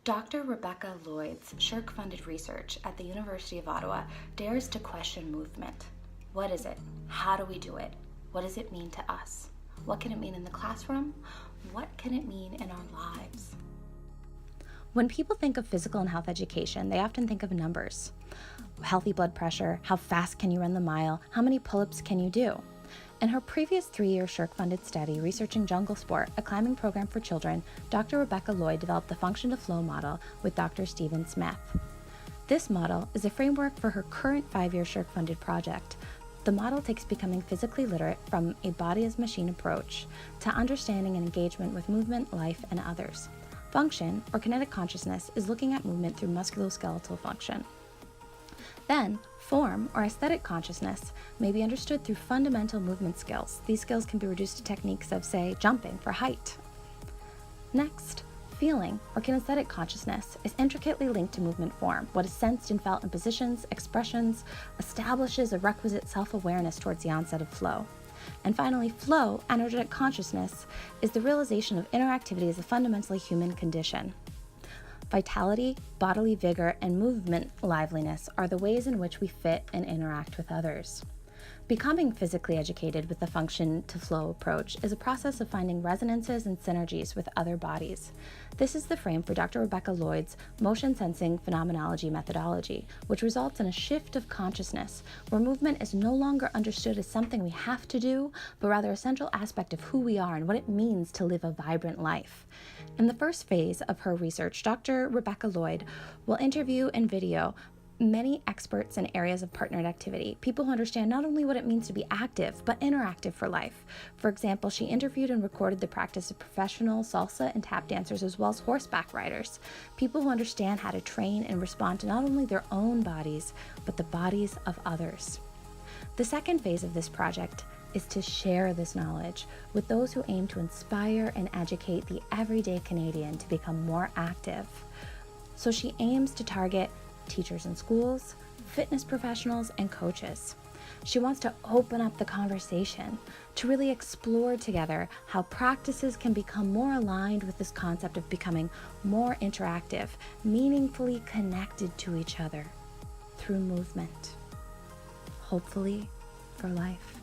Dr. Rebecca Lloyd's SSHRC-funded research at the University of Ottawa dares to question movement. What is it? How do we do it? What does it mean to us? What can it mean in the classroom? What can it mean in our lives? When people think of physical and health education, they often think of numbers. Healthy blood pressure, how fast can you run the mile, how many pull-ups can you do? In her previous 3-year SSHRC-funded study researching jungle sport, a climbing program for children, Dr. Rebecca Lloyd developed the function to flow model with Dr. Stephen Smith. This model is a framework for her current 5-year SSHRC-funded project. The model takes becoming physically literate from a body-as-machine approach to understanding and engagement with movement, life, and others. Function, or kinetic consciousness, is looking at movement through musculoskeletal function. Then, form, or aesthetic consciousness, may be understood through fundamental movement skills. These skills can be reduced to techniques of, say, jumping for height. Next, feeling, or kinesthetic consciousness, is intricately linked to movement form. What is sensed and felt in positions, expressions, establishes a requisite self-awareness towards the onset of flow. And finally, flow, energetic consciousness, is the realization of interactivity as a fundamentally human condition. Vitality, bodily vigor, and movement liveliness are the ways in which we fit and interact with others. Becoming physically educated with the function to flow approach is a process of finding resonances and synergies with other bodies. This is the frame for Dr. Rebecca Lloyd's motion sensing phenomenology methodology, which results in a shift of consciousness where movement is no longer understood as something we have to do, but rather a central aspect of who we are and what it means to live a vibrant life. In the first phase of her research, Dr. Rebecca Lloyd will interview and video many experts in areas of partnered activity, people who understand not only what it means to be active, but interactive for life. For example, she interviewed and recorded the practice of professional salsa and tap dancers as well as horseback riders, people who understand how to train and respond to not only their own bodies, but the bodies of others. The second phase of this project is to share this knowledge with those who aim to inspire and educate the everyday Canadian to become more active. So she aims to target teachers in schools, fitness professionals, and coaches. She wants to open up the conversation to really explore together how practices can become more aligned with this concept of becoming more interactive, meaningfully connected to each other through movement, hopefully for life.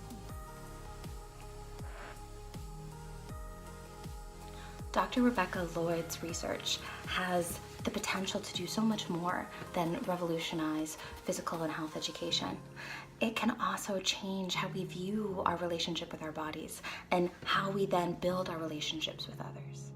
Dr. Rebecca Lloyd's research has the potential to do so much more than revolutionize physical and health education. It can also change how we view our relationship with our bodies and how we then build our relationships with others.